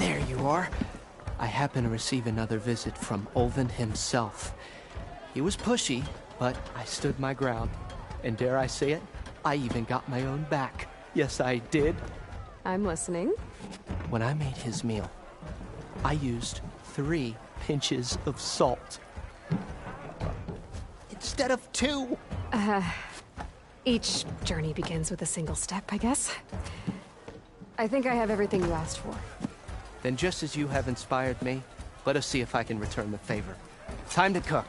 There you are. I happen to receive another visit from Ulvund himself. He was pushy, but I stood my ground. And dare I say it, I even got my own back. Yes, I did. I'm listening. When I made his meal, I used 3 pinches of salt. Instead of 2. Each journey begins with a single step, I guess. I think I have everything you asked for. Then just as you have inspired me, let us see if I can return the favor. Time to cook.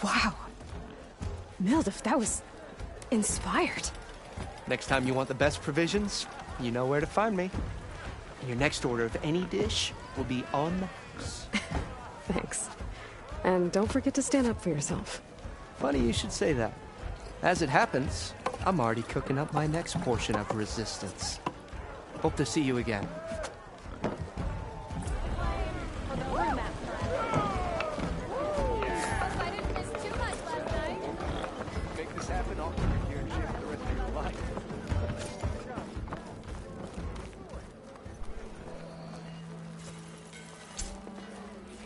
Wow. Mildif, that was inspired. Next time you want the best provisions, you know where to find me. And your next order of any dish will be on the house. Thanks. And don't forget to stand up for yourself. Funny you should say that. As it happens, I'm already cooking up my next portion of resistance. Hope to see you again.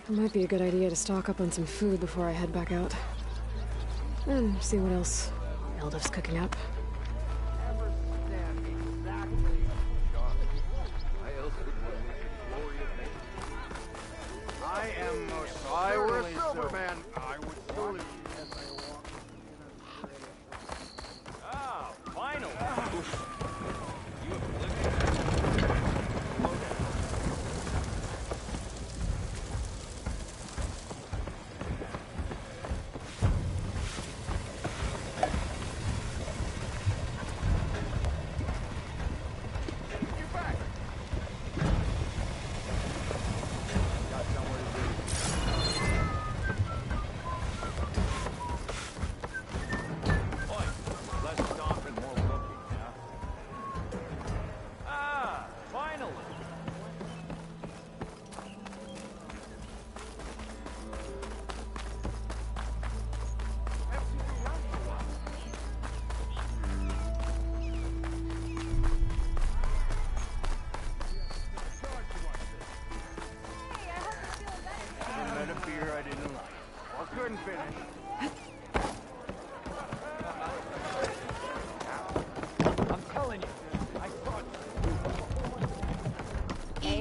It might be a good idea to stock up on some food before I head back out. And see what else Mildif's cooking up. I am Osiris Silverman. I would totally... Ah, finally! You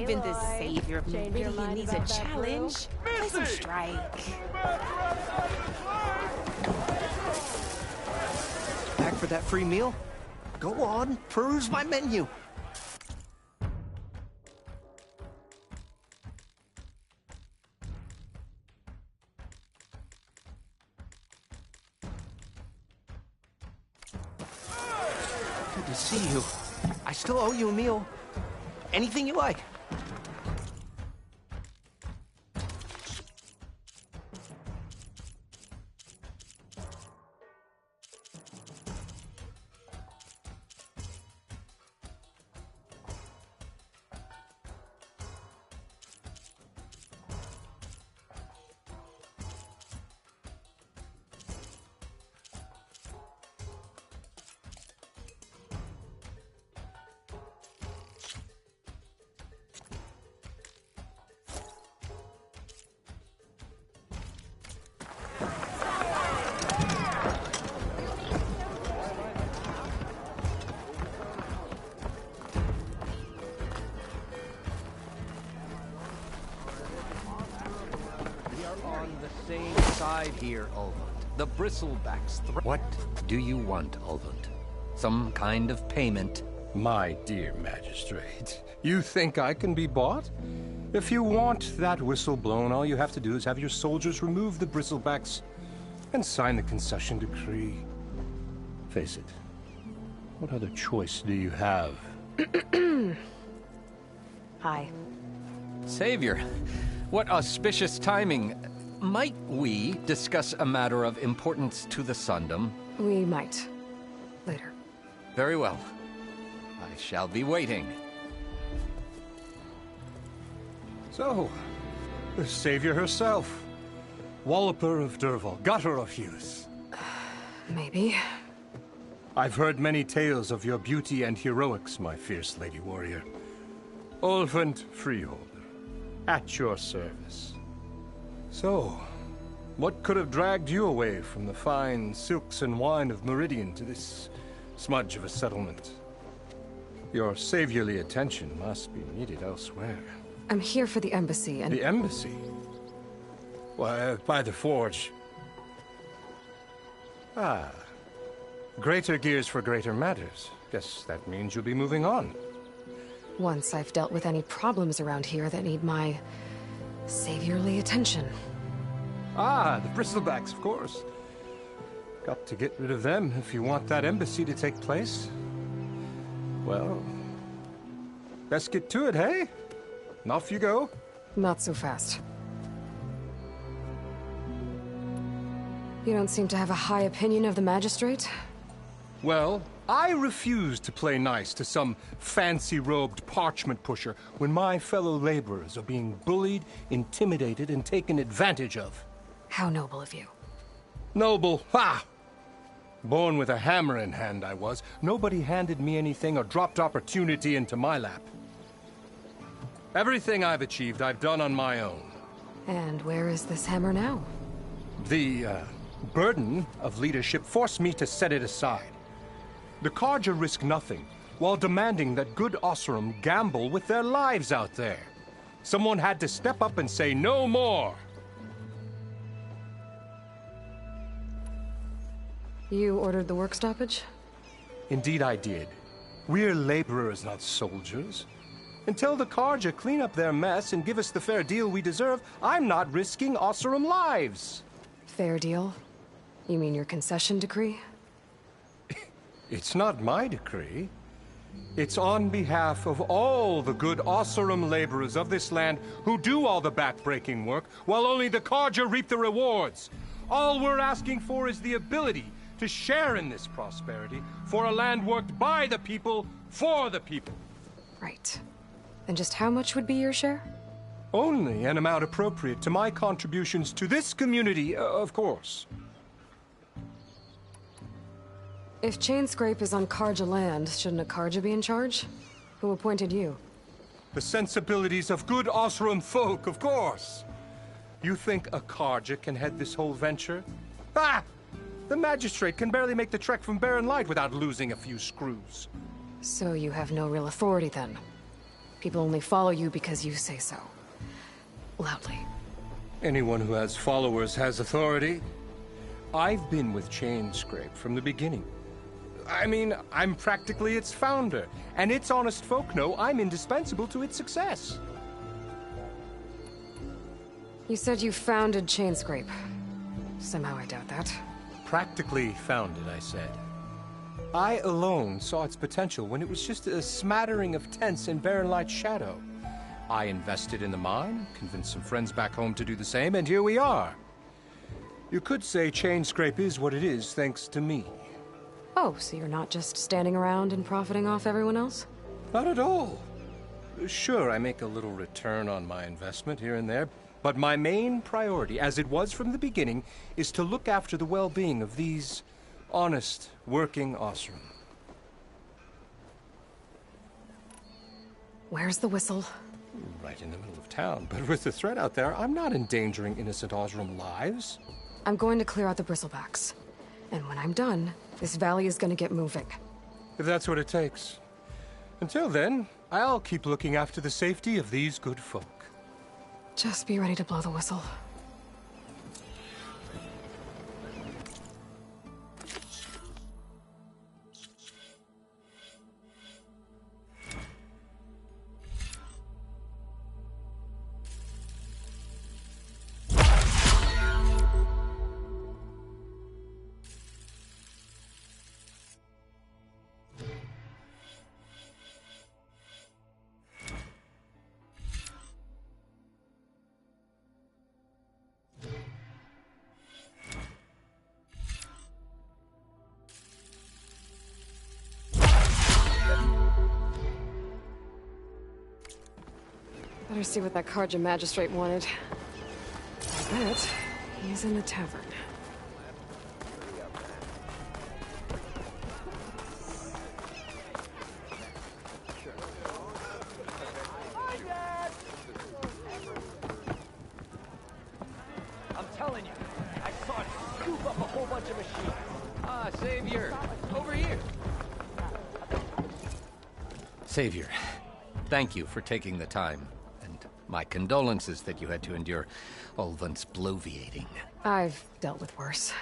Even the savior of Meridian needs a challenge. Play some strike. Back for that free meal? Go on, peruse my menu. Good to see you. I still owe you a meal. Anything you like. Same side here, Ulvund. The Bristlebacks. What do you want, Ulvund? Some kind of payment? My dear magistrate, you think I can be bought? If you want that whistle blown, all you have to do is have your soldiers remove the Bristlebacks and sign the concession decree. Face it, what other choice do you have? Hi. Savior, what auspicious timing. Might we discuss a matter of importance to the Sundom? We might. Later. Very well. shall be waiting. So, the savior herself. Walloper of Derval, gutter of youth. Maybe. I've heard many tales of your beauty and heroics, my fierce lady warrior. Ulvund Freeholder, at your service. So, what could have dragged you away from the fine silks and wine of Meridian to this smudge of a settlement? Your saviorly attention must be needed elsewhere. I'm here for the embassy and... The embassy? Why, by the forge. Ah. Greater gears for greater matters. Guess that means you'll be moving on. Once I've dealt with any problems around here that need my saviorly attention. Ah, the bristlebacks, of course. Got to get rid of them if you want that embassy to take place. Well, best get to it, hey? And off you go. Not so fast. You don't seem to have a high opinion of the Magistrate? Well, I refuse to play nice to some fancy-robed parchment pusher when my fellow laborers are being bullied, intimidated, and taken advantage of. How noble of you. Noble, ha! Born with a hammer in hand, I was. Nobody handed me anything or dropped opportunity into my lap. Everything I've achieved, I've done on my own. And where is this hammer now? The, burden of leadership forced me to set it aside. The Carja risk nothing, while demanding that good Oseram gamble with their lives out there. Someone had to step up and say no more. You ordered the work stoppage? Indeed I did. We're laborers, not soldiers. Until the Carja clean up their mess and give us the fair deal we deserve, I'm not risking Oseram lives. Fair deal? You mean your concession decree? It's not my decree. It's on behalf of all the good Oseram laborers of this land who do all the back-breaking work, while only the Carja reap the rewards. All we're asking for is the ability to share in this prosperity for a land worked by the people, for the people. Right. And just how much would be your share? Only an amount appropriate to my contributions to this community, of course. If Chainscrape is on Carja land, shouldn't a Carja be in charge? Who appointed you? The sensibilities of good Oseram folk, of course. You think a Carja can head this whole venture? Ah! The Magistrate can barely make the trek from Barren Light without losing a few screws. So you have no real authority then? People only follow you because you say so. Loudly. Anyone who has followers has authority. I've been with Chainscrape from the beginning. I mean, I'm practically its founder, and its honest folk know I'm indispensable to its success. You said you founded Chainscrape. Somehow I doubt that. Practically founded, I said. I alone saw its potential when it was just a smattering of tents in Barren Light's shadow. I invested in the mine, convinced some friends back home to do the same, and here we are. You could say Chainscrape is what it is thanks to me. Oh, so you're not just standing around and profiting off everyone else? Not at all. Sure, I make a little return on my investment here and there, but my main priority, as it was from the beginning, is to look after the well-being of these honest, working Oseram. Where's the whistle? Right in the middle of town, but with the threat out there, I'm not endangering innocent Oseram lives. I'm going to clear out the bristlebacks. And when I'm done, this valley is going to get moving. If that's what it takes. Until then, I'll keep looking after the safety of these good folk. Just be ready to blow the whistle. Better see what that Karja magistrate wanted. I bet he's in the tavern. I'm telling you, I saw it scoop up a whole bunch of machines. Ah, Savior, over here. Savior, thank you for taking the time, and my condolences that you had to endure Ulvund's bloviating. I've dealt with worse.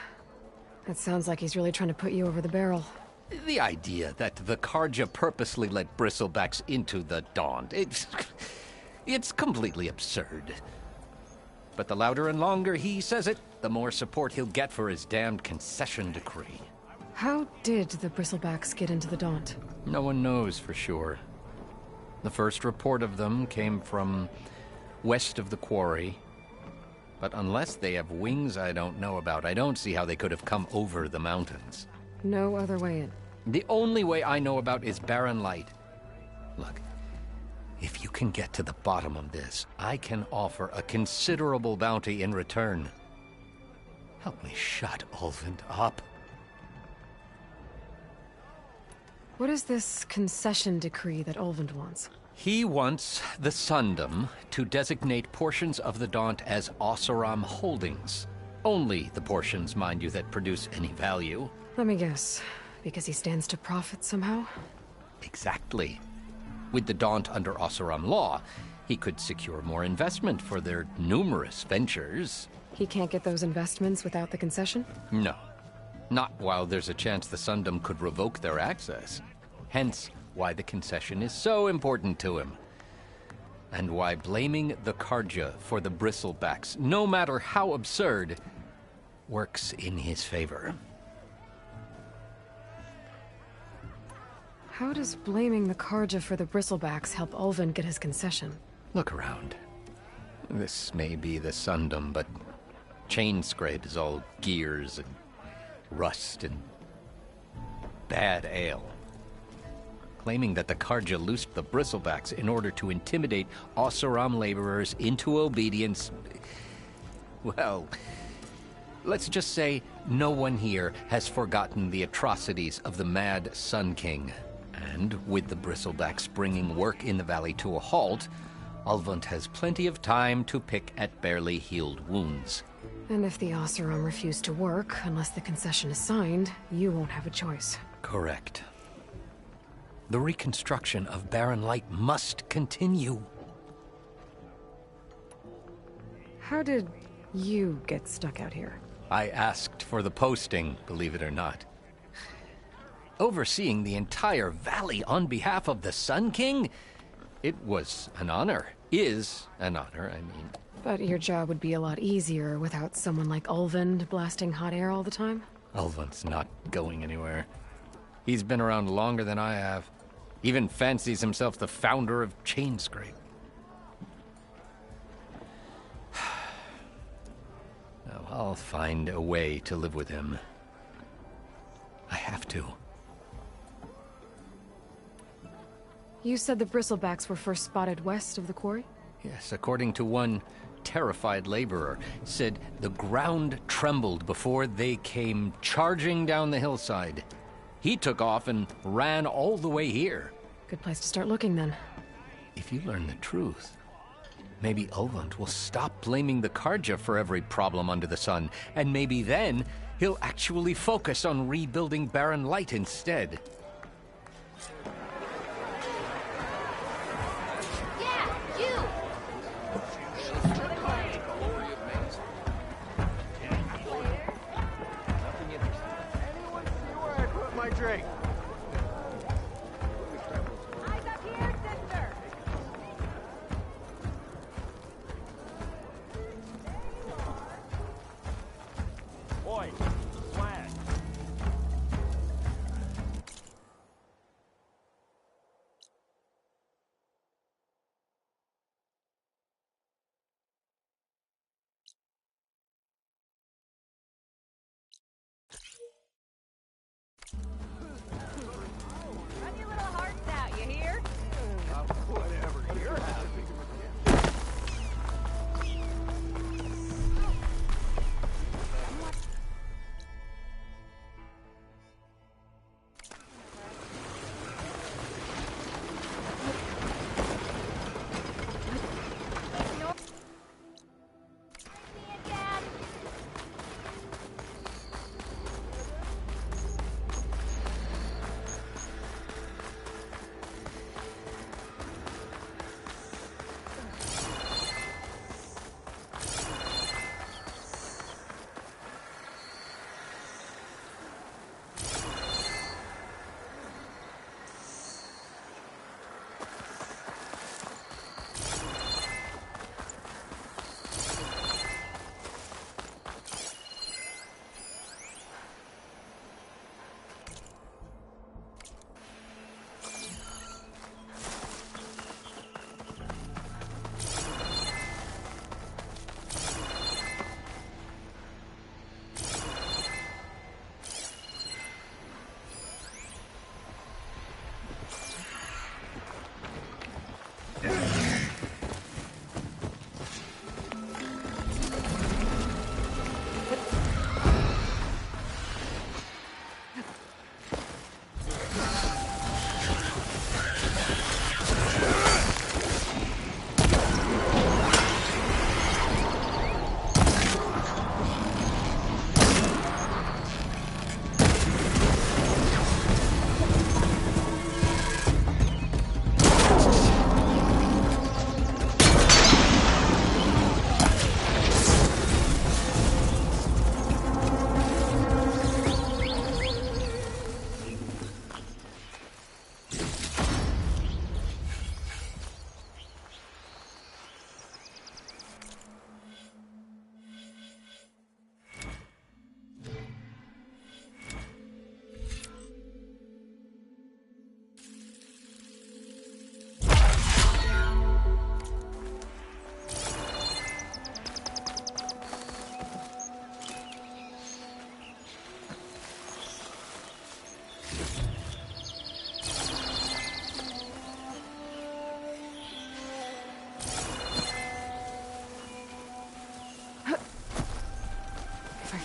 It sounds like he's really trying to put you over the barrel. The idea that the Karja purposely let bristlebacks into the Daunt, it's completely absurd. But the louder and longer he says it, the more support he'll get for his damned concession decree. How did the Bristlebacks get into the Daunt? No one knows for sure. The first report of them came from west of the quarry. But unless they have wings I don't know about, I don't see how they could have come over the mountains. No other way in. The only way I know about is Barren Light. Look, if you can get to the bottom of this, I can offer a considerable bounty in return. Help me shut Ulvund up. What is this concession decree that Ulvund wants? He wants the Sundom to designate portions of the Daunt as Oseram holdings. Only the portions, mind you, that produce any value. Let me guess. Because he stands to profit somehow? Exactly. With the Daunt under Oseram law, he could secure more investment for their numerous ventures. He can't get those investments without the concession? No. Not while there's a chance the Sundom could revoke their access. Hence, why the concession is so important to him. And why blaming the Karja for the Bristlebacks, no matter how absurd, works in his favor. How does blaming the Karja for the Bristlebacks help Ulvund get his concession? Look around. This may be the Sundom, but Chainscrape is all gears and rust and bad ale. Claiming that the Karja loosed the Bristlebacks in order to intimidate Oseram laborers into obedience. Well, let's just say no one here has forgotten the atrocities of the Mad Sun King. And with the Bristlebacks bringing work in the valley to a halt, Ulvund has plenty of time to pick at barely healed wounds. And if the Oseram refuse to work, unless the concession is signed, you won't have a choice. Correct. The reconstruction of Barren Light must continue. How did you get stuck out here? I asked for the posting, believe it or not. Overseeing the entire valley on behalf of the Sun King? It was an honor. Is an honor, I mean. But your job would be a lot easier without someone like Ulvund blasting hot air all the time? Ulvund's not going anywhere. He's been around longer than I have. Even fancies himself the founder of Chainscrape. Now, I'll find a way to live with him. I have to. You said the Bristlebacks were first spotted west of the quarry? Yes, according to one terrified laborer, said the ground trembled before they came charging down the hillside. He took off and ran all the way here. Good place to start looking, then. If you learn the truth, maybe Ulvund will stop blaming the Karja for every problem under the sun, and maybe then he'll actually focus on rebuilding Barren Light instead. Drink. Boy, swag.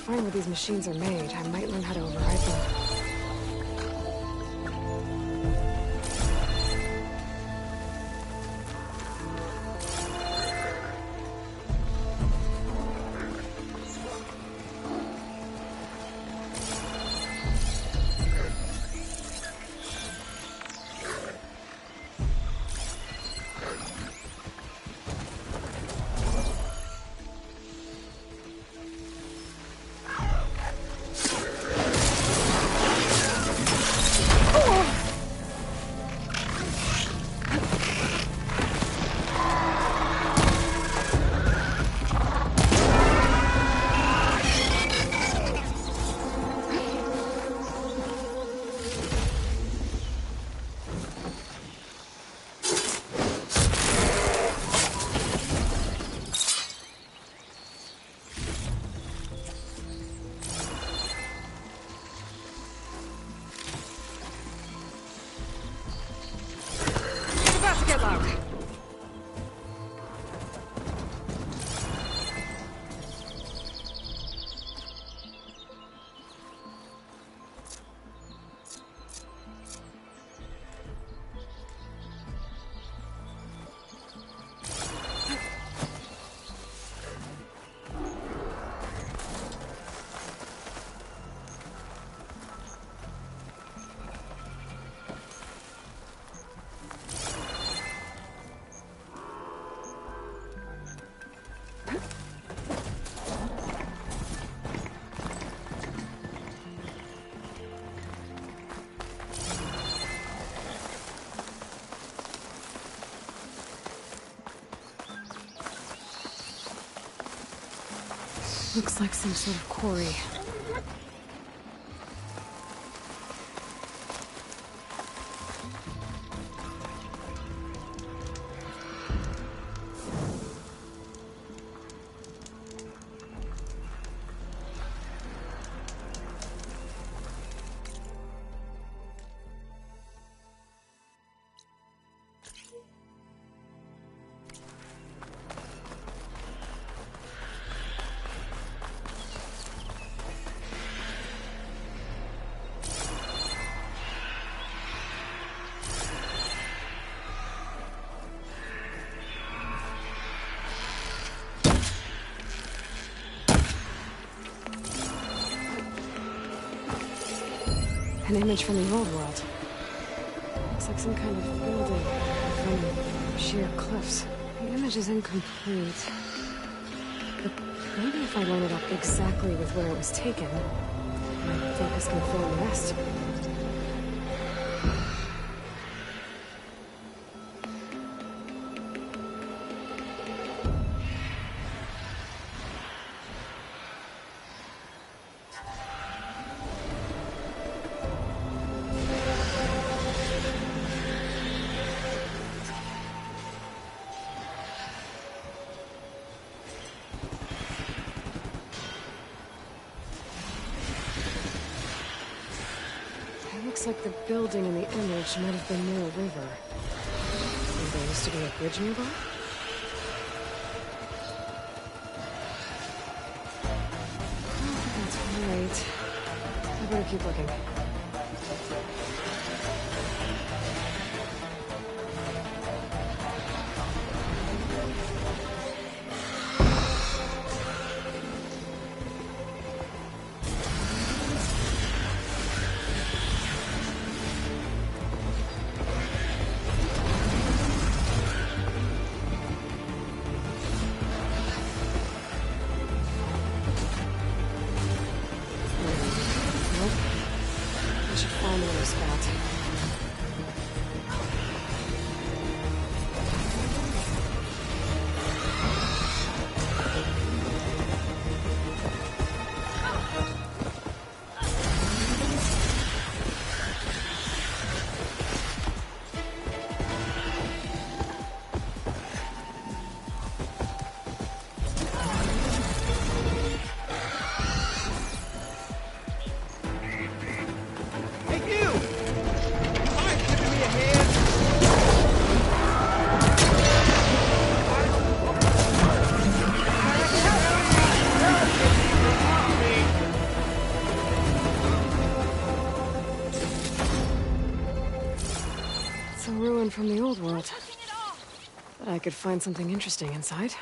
find where these machines are made, I might learn how to override them. Looks like some sort of quarry. An image from the old world. Looks like some kind of building from sheer cliffs. The image is incomplete. But maybe if I line it up exactly with where it was taken, my focus can fill in the rest. Looks like the building in the image might have been near a river. Maybe there used to be a bridge nearby? Oh, that's right. I better keep looking. from the old world. But I could find something interesting inside.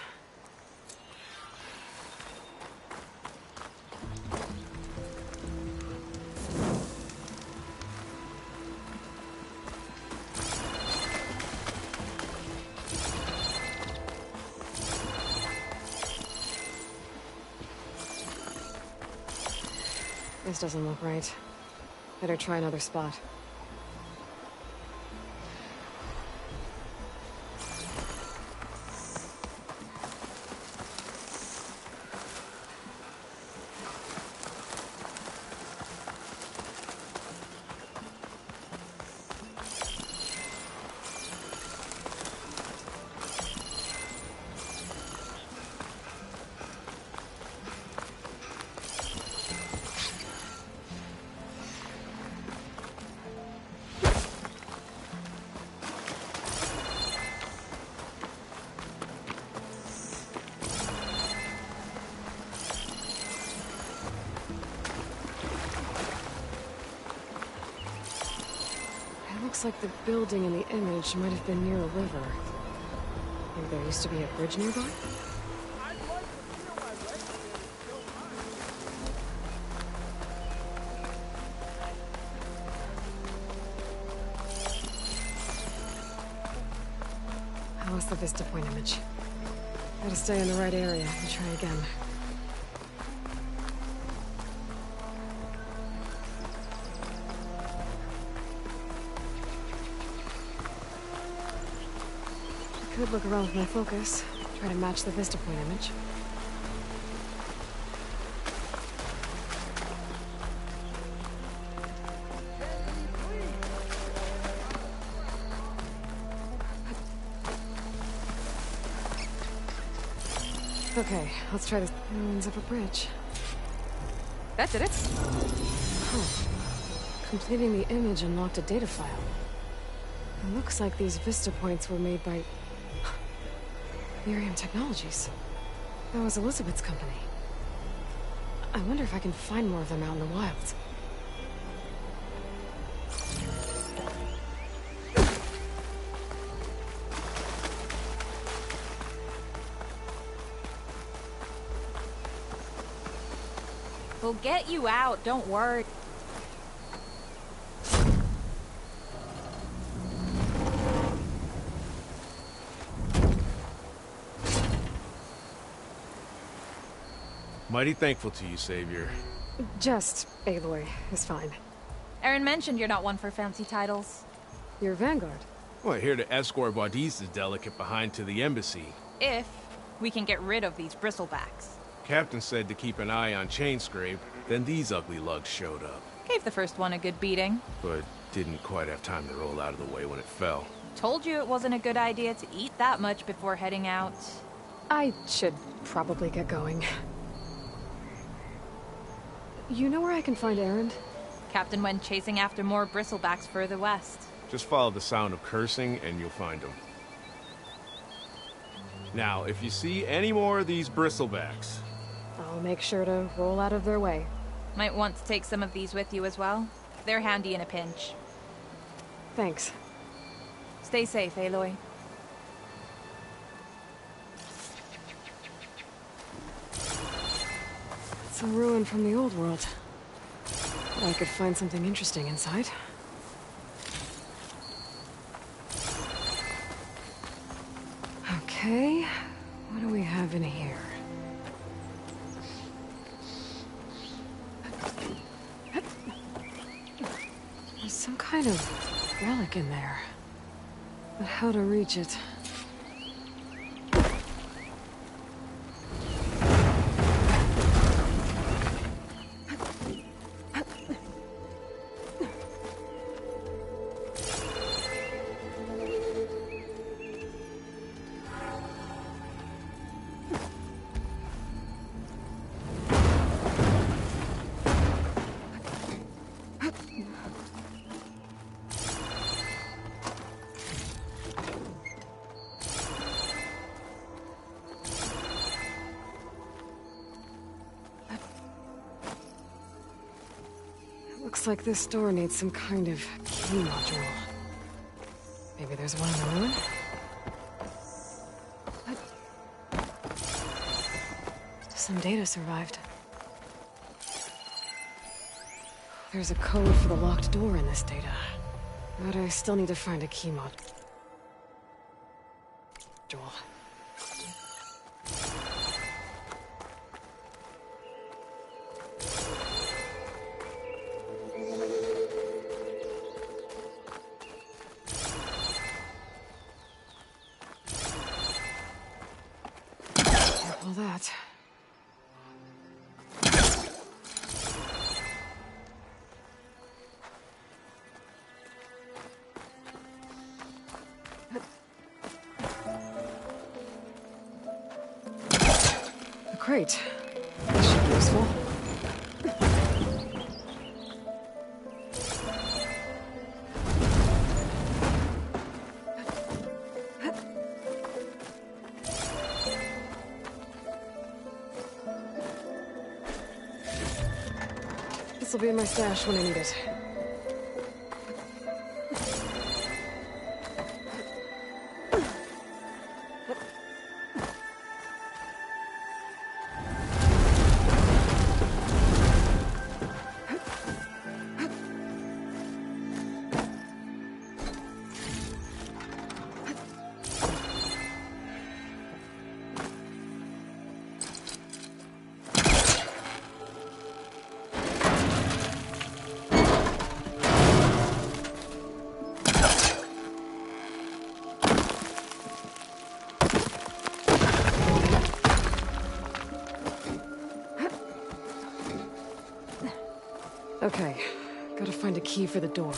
This doesn't look right. Better try another spot. Looks like the building in the image might have been near a river. Maybe there used to be a bridge nearby? How was the Vista Point image? Gotta stay in the right area and try again. Could look around with my focus, try to match the Vista Point image. Okay, let's try this. Ruins of a bridge. That did it. Oh. Completing the image unlocked a data file. It looks like these Vista Points were made by Miriam Technologies. That was Elizabeth's company. I wonder if I can find more of them out in the wilds. We'll get you out, don't worry. Mighty thankful to you, Savior. Just Aloy is fine. Aaron mentioned you're not one for fancy titles. You're Vanguard. Well, here to escort Wadis's delegate behind to the embassy. If we can get rid of these bristlebacks. Captain said to keep an eye on Chainscrape, then these ugly lugs showed up. Gave the first one a good beating. But didn't quite have time to roll out of the way when it fell. Told you it wasn't a good idea to eat that much before heading out. I should probably get going. You know where I can find Erend? Captain went chasing after more bristlebacks further west. Just follow the sound of cursing and you'll find them. Now, if you see any more of these bristlebacks... I'll make sure to roll out of their way. Might want to take some of these with you as well. They're handy in a pinch. Thanks. Stay safe, Aloy. It's a ruin from the old world. But I could find something interesting inside. Okay, what do we have in here? There's some kind of relic in there. But how to reach it? Looks like this door needs some kind of key module. Maybe Maybe there's one in the ruin? Some data survived. There's a code for the locked door in this data. But I still need to find a key module. Careful that. Great. This should be useful. This will be in my stash when I need it. Okay, gotta find a key for the door.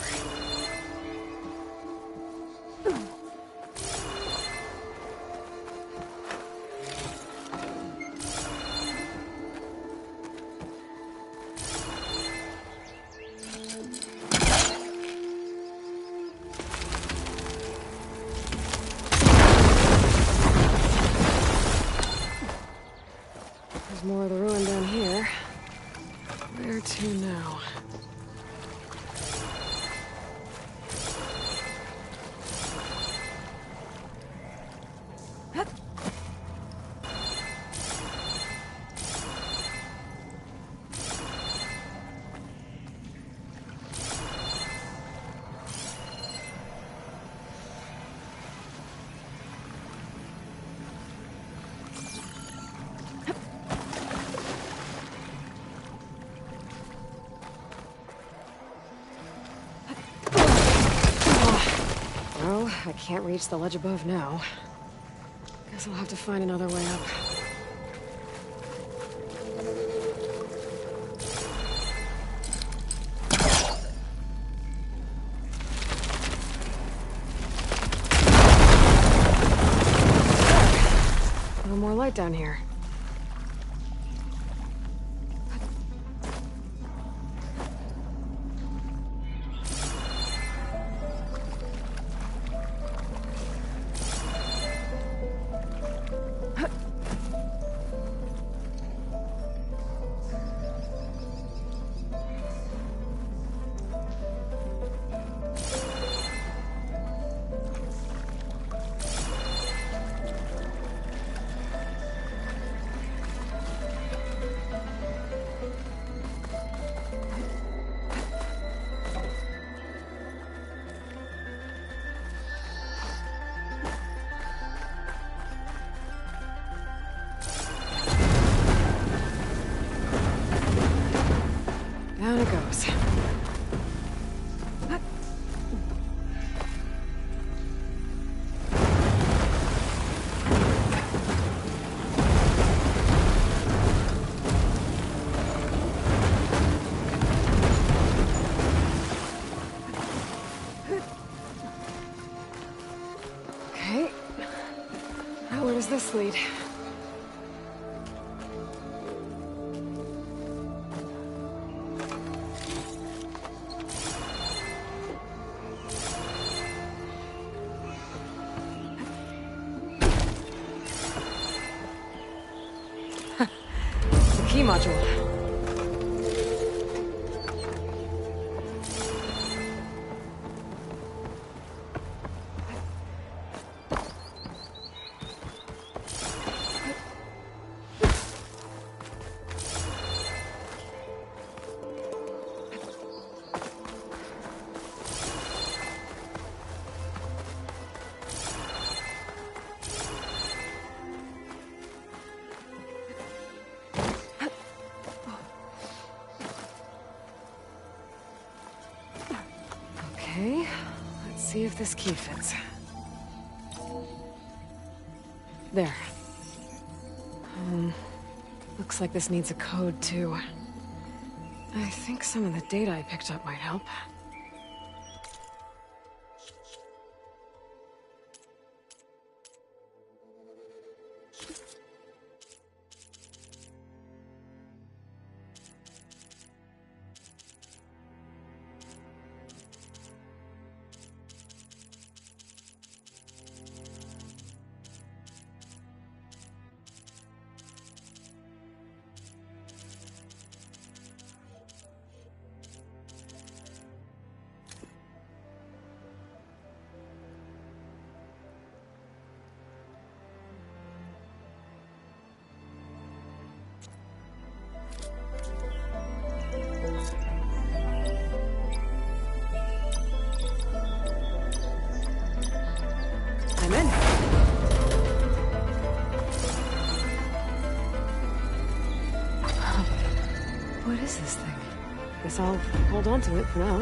There's more of the ruin down here. Where to now? Well, I can't reach the ledge above now. Guess I'll have to find another way up. A little more light down here. Down it goes. Okay. Now where does this lead? The key module. see if this key fits. There. Looks like this needs a code, too. I think some of the data I picked up might help. I'm in. What is this thing? Guess I'll hold on to it for now.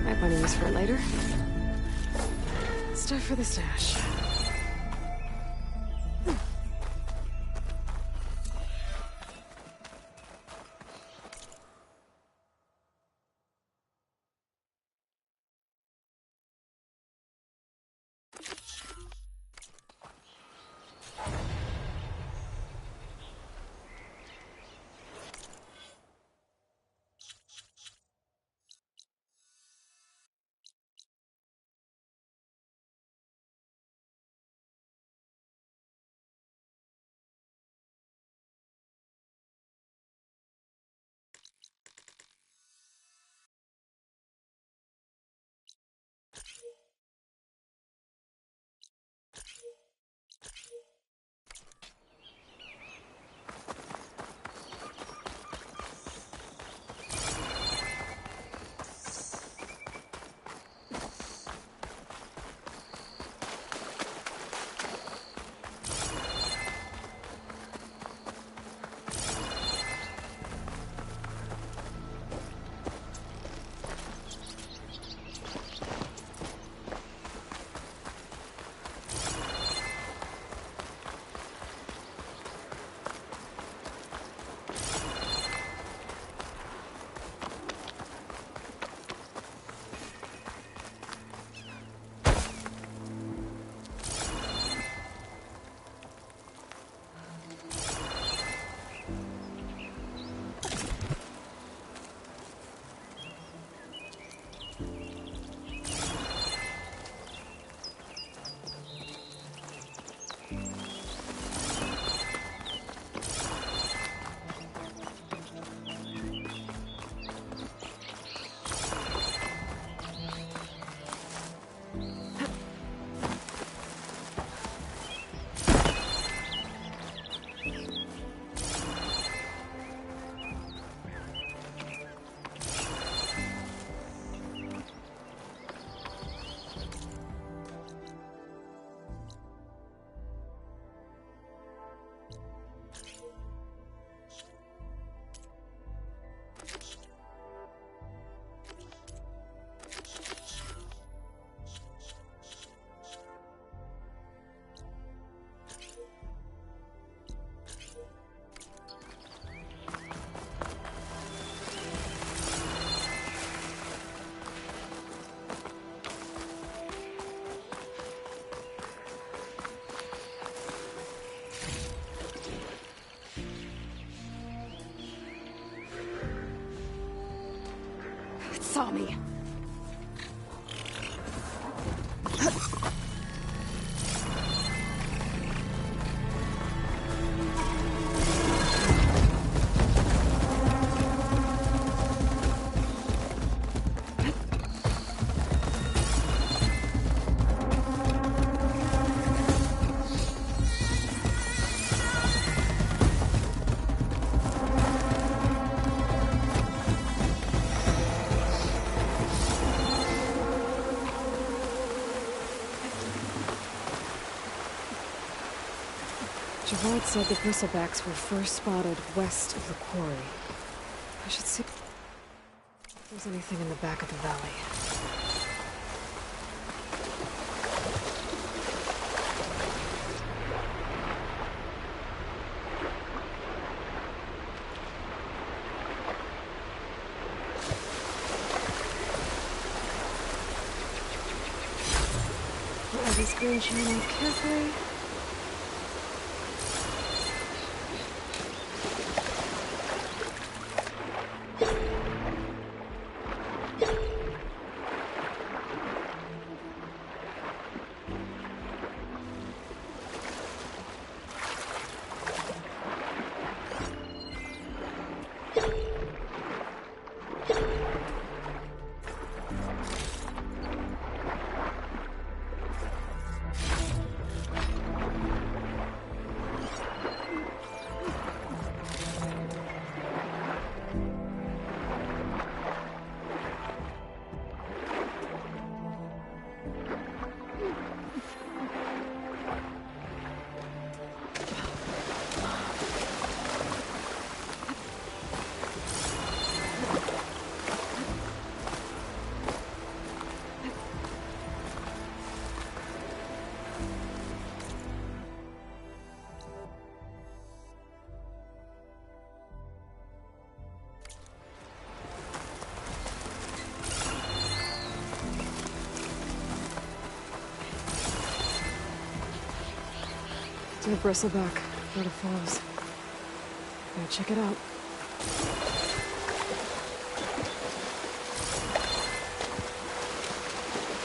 Might find a use for it later. Stuff for the stash. Saw me. Gerard said the bristlebacks were first spotted west of the quarry. I should see if there's anything in the back of the valley. This green channel carefully. To the bristleback, where it falls. Gotta check it out.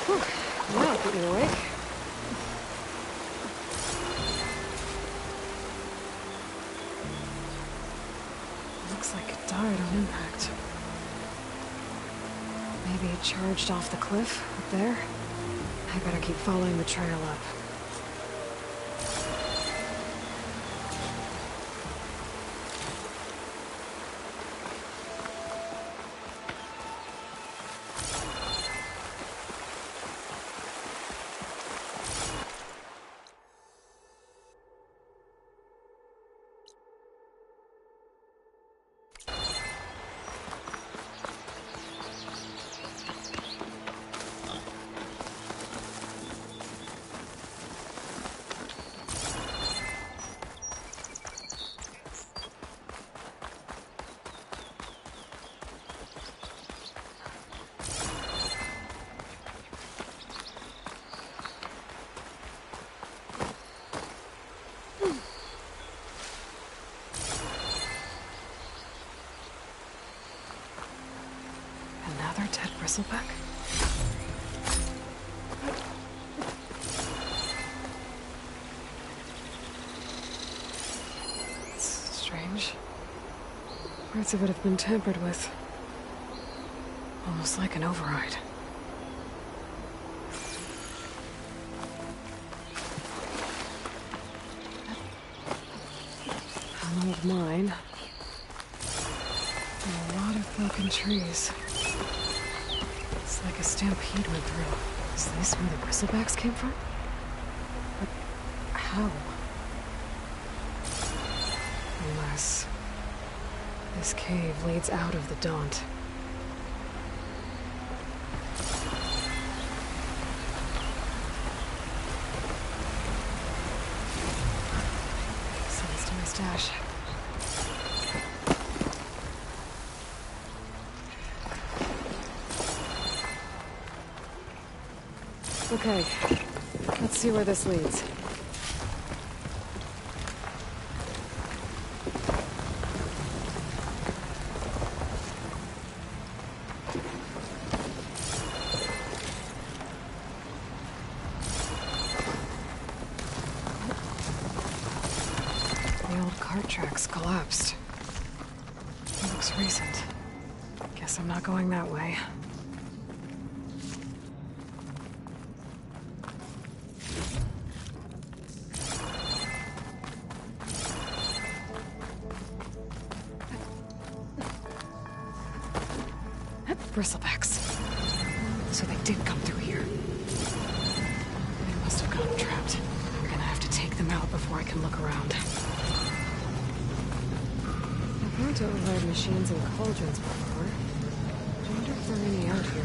Whew. Now get me awake. Looks like it died on impact. Maybe it charged off the cliff up there. I better keep following the trail up. Another dead bristleback? It's strange. Parts of it have been tampered with. Almost like an override. An old mine. And a lot of broken trees. It's like a stampede went through. Is this where the bristlebacks came from? But how? Unless this cave leads out of the Daunt. Sends to my stash. Okay, let's see where this leads. The old cart tracks collapsed. It looks recent. Guess I'm not going that way. Bristlebacks. So they did come through here. They must have gotten trapped. I'm gonna have to take them out before I can look around. found to override machines and cauldrons before. I wonder if there are any out here.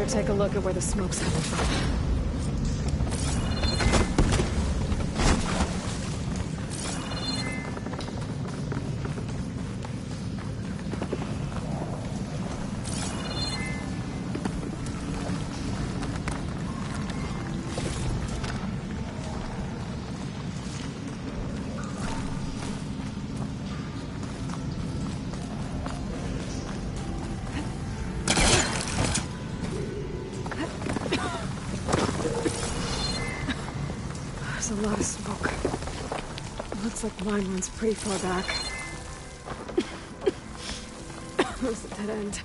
Take a look at where the smoke's coming from. There's a lot of smoke. Looks like mine runs pretty far back. There's a dead end.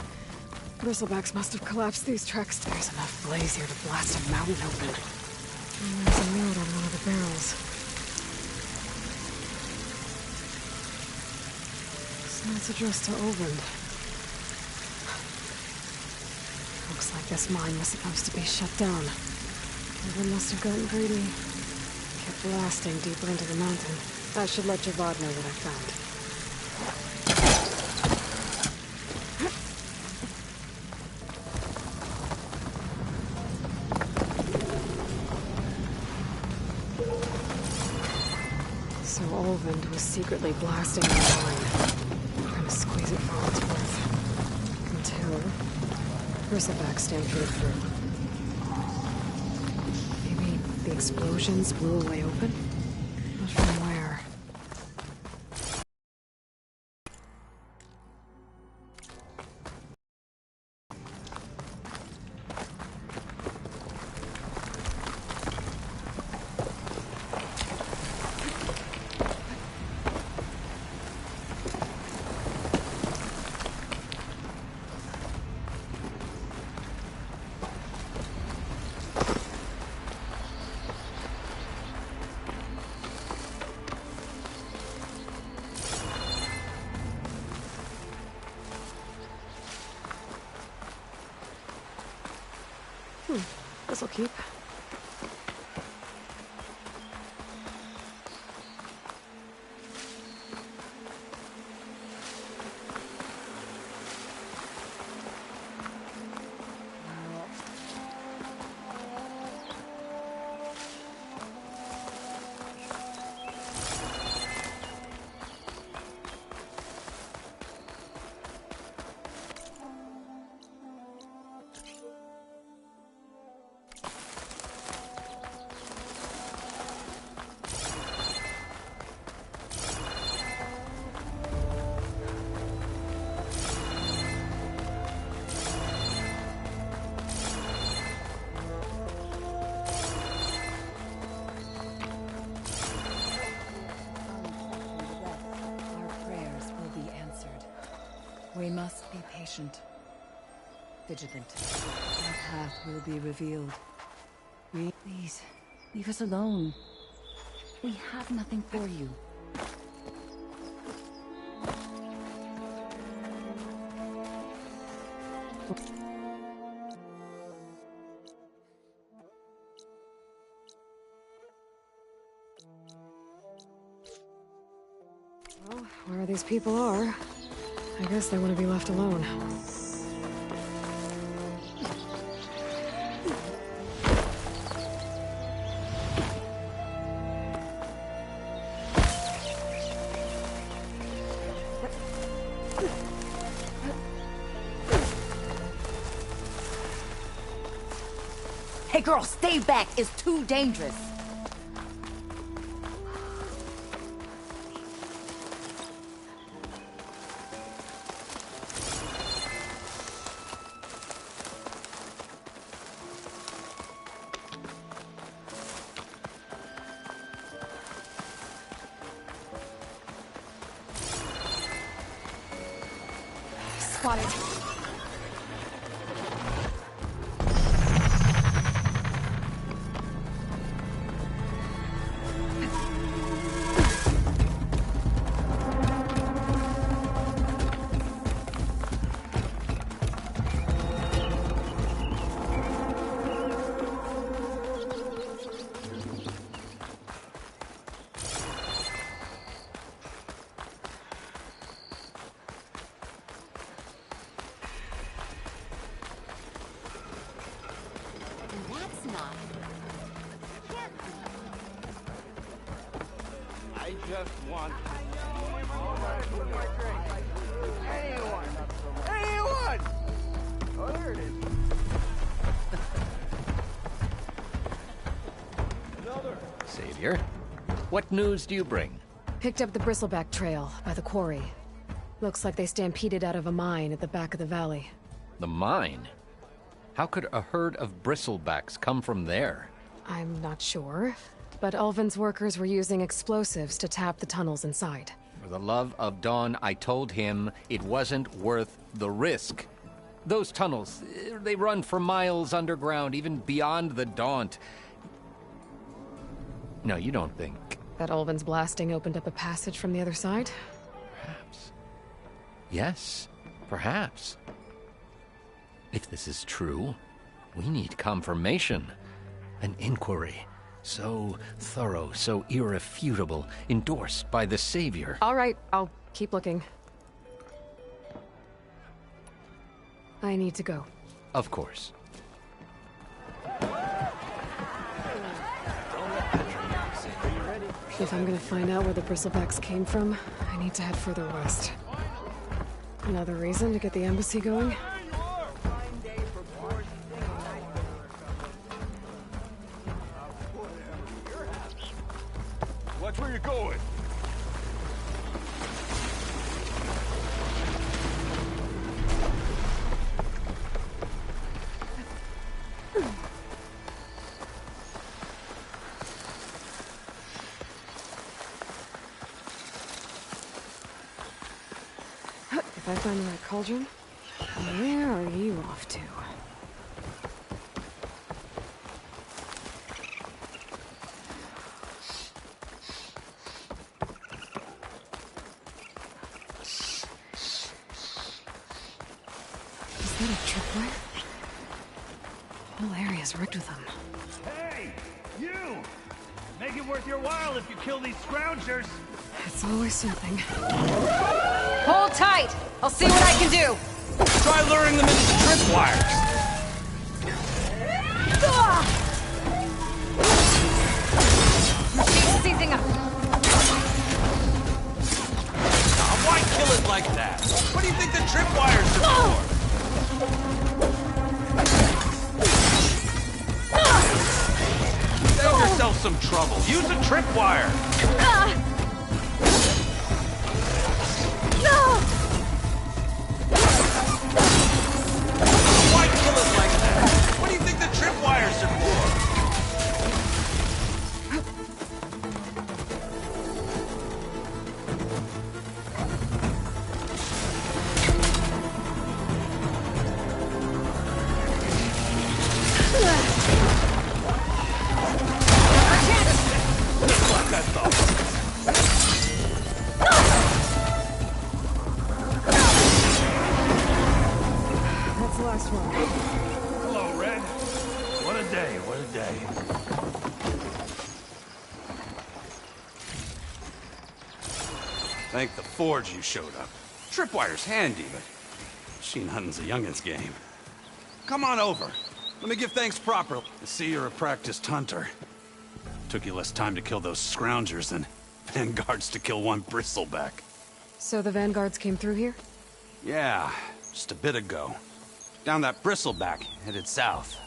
Bristlebacks must have collapsed these tracks. There's enough blaze here to blast a mountain open. And there's a note on one of the barrels. So it's addressed to Olvend. Looks like this mine was supposed to be shut down. Olvend must have gotten greedy. Kept blasting deeper into the mountain. That should let Javad know what I found. So Olvend was secretly blasting the mine, trying to squeeze it for all it's worth. Until Bristleback stampeded through. Maybe the explosions blew a way open? But from where? This'll keep. We must be patient, vigilant. Our path will be revealed. Please, leave us alone. We have nothing for you. Well, where these people are, I guess they want to be left alone. Hey girl, stay back! It's too dangerous! Spotted. I just want anyone. Oh, there it is. Savior, what news do you bring? Picked up the Bristleback Trail by the quarry. Looks like they stampeded out of a mine at the back of the valley. The mine? How could a herd of bristlebacks come from there? I'm not sure, but Ulvin's workers were using explosives to tap the tunnels inside. For the love of Dawn, I told him it wasn't worth the risk. Those tunnels, they run for miles underground, even beyond the Daunt. No, you don't think. That Ulvin's blasting opened up a passage from the other side? Perhaps. Yes, perhaps. If this is true, we need confirmation. An inquiry. So thorough, so irrefutable, endorsed by the Savior. All right, I'll keep looking. I need to go. Of course. If I'm gonna find out where the Bristlebacks came from, I need to head further west. Another reason to get the embassy going? Watch where you're going. If I find the right cauldron, where are you off to? Is that a tripwire? Whole area's rigged with them. Hey! You! Make it worth your while if you kill these scroungers! It's always something. Hold tight! I'll see what I can do! Try luring them into the tripwires! Machine seizing up! Why kill it like that? What do you think the tripwires are for? Save yourself some trouble. Use a tripwire! Why kill it like that? What do you think the tripwires are for? That's the last one. Hello, Red. What a day, what a day. Thank the Forge you showed up. Tripwire's handy, but machine hunting's a youngin's game. Come on over. Let me give thanks properly. I see you're a practiced hunter. Took you less time to kill those scroungers than Vanguards to kill one bristleback. So the Vanguards came through here? Yeah, just a bit ago. Down that bristleback, headed south.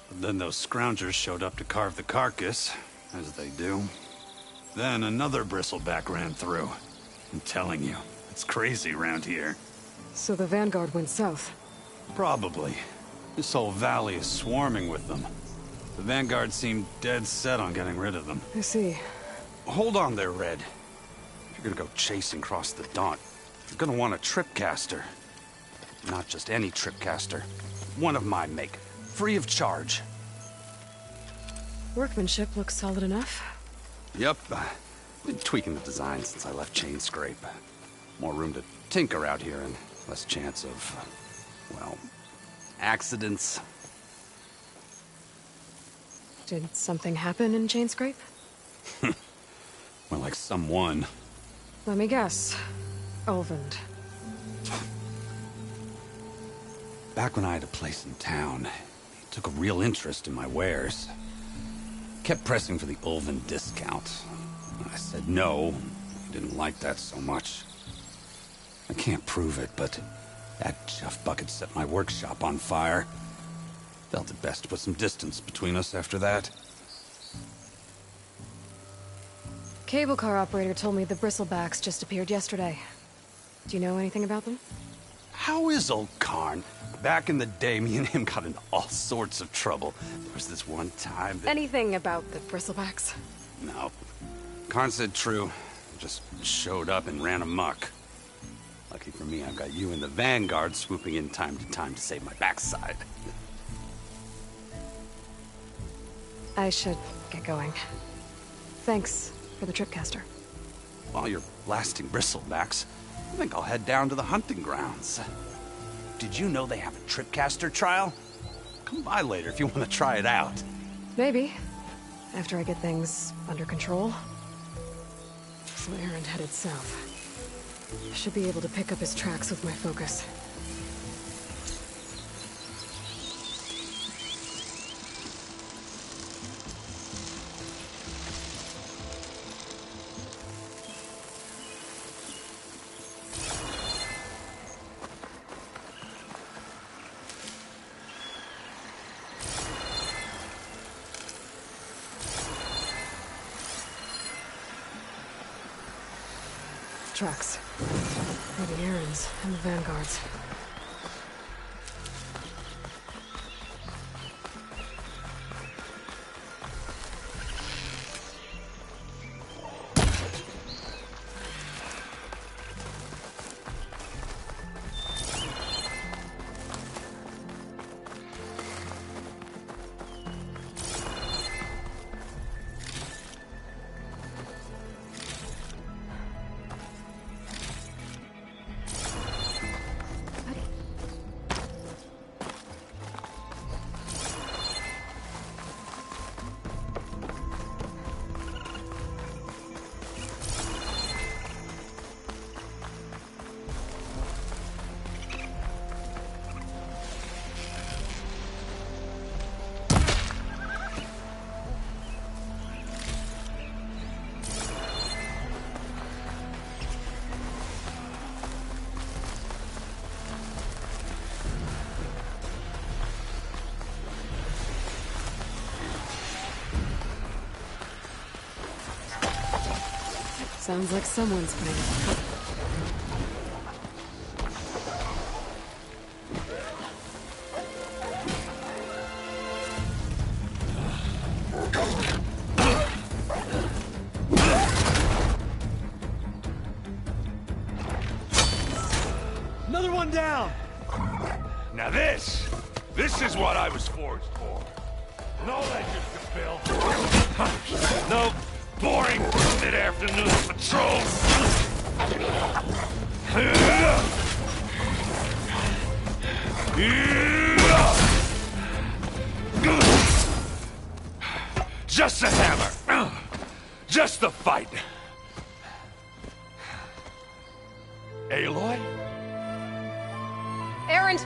But then those scroungers showed up to carve the carcass, as they do. Then another bristleback ran through. I'm telling you, it's crazy around here. So the Vanguard went south? Probably. This whole valley is swarming with them. The Vanguard seemed dead set on getting rid of them. I see. Hold on there, Red. If you're gonna go chasing across the Daunt, you're gonna want a tripcaster. Not just any tripcaster. One of my make. Free of charge. Workmanship looks solid enough. Yep. Been tweaking the design since I left Chain Scrape. More room to tinker out here and less chance of, well, accidents. Did something happen in Chainscrape? More like someone. Let me guess. Ulvund. Back when I had a place in town, he took a real interest in my wares. Kept pressing for the Ulvund discount. I said no. He didn't like that so much. I can't prove it, but that chuff bucket set my workshop on fire. Felt it best to put some distance between us after that. Cable car operator told me the bristlebacks just appeared yesterday. Do you know anything about them? How is old Karn? Back in the day, me and him got into all sorts of trouble. There was this one time that... Anything about the bristlebacks? No. Karn said true. Just showed up and ran amok. Lucky for me, I've got you and the Vanguard swooping in time to save my backside. I should get going. Thanks for the tripcaster. While you're blasting bristlebacks, I think I'll head down to the hunting grounds. Did you know they have a tripcaster trial? Come by later if you want to try it out. Maybe. After I get things under control. So Erend headed south. I should be able to pick up his tracks with my focus. Tracks. Maybe Erend's and the Vanguard's. Sounds like someone's paying. Another one down! Now this is what I was forged for. No ledgers to fill. No boring mid-afternoon patrols. Just a hammer. Just the fight. Aloy? Erend!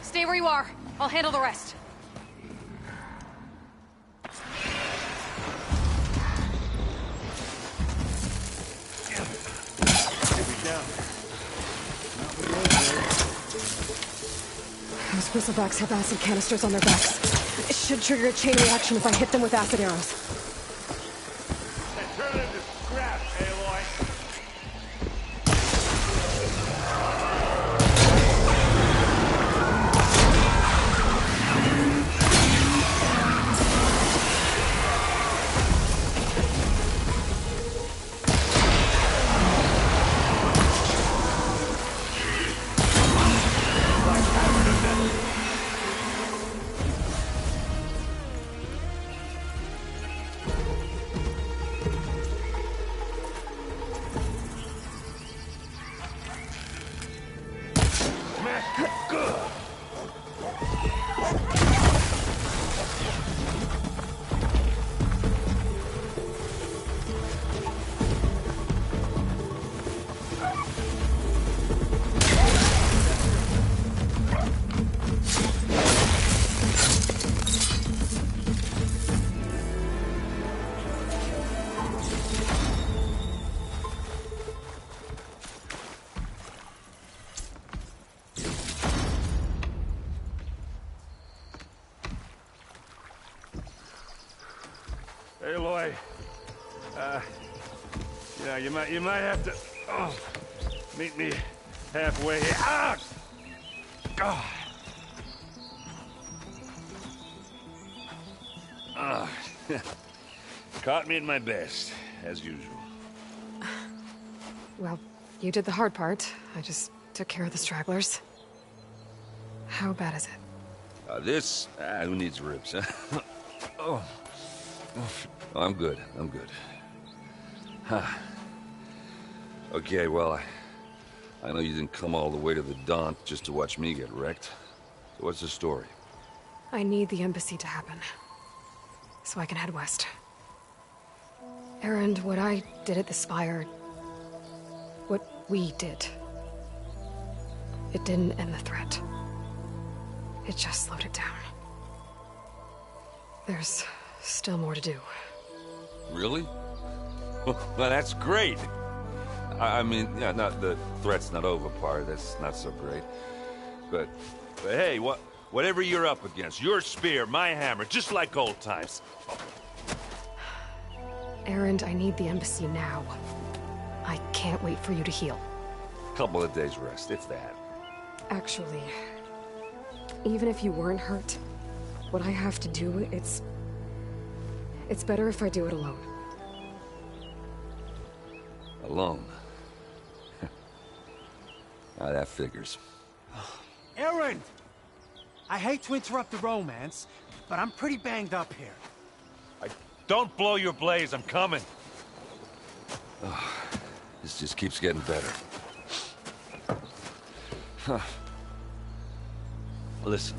Stay where you are. I'll handle the rest. Those bristlebacks have acid canisters on their backs. It should trigger a chain reaction if I hit them with acid arrows. Turn it into scrap, Aloy. Aloy, you might have to meet me halfway here. Ah! Caught me at my best, as usual. Well, you did the hard part. I just took care of the stragglers. How bad is it? Who needs ribs, huh? Oh, I'm good. Huh. Okay, well, I know you didn't come all the way to the Daunt just to watch me get wrecked. So what's the story? I need the embassy to happen, so I can head west. Erend, what I did at the Spire, what we did, it didn't end the threat. It just slowed it down. There's still more to do. Really? Well, that's great. I mean, yeah, not the threat's not over part. That's not so great. But hey, whatever you're up against, your spear, my hammer, just like old times. Erend, I need the embassy now. I can't wait for you to heal. Couple of days rest, if that. Actually, even if you weren't hurt, what I have to do, it's better if I do it alone. Alone? That figures. Erend! I hate to interrupt the romance, but I'm pretty banged up here. Don't blow your blaze, I'm coming. This just keeps getting better. Listen,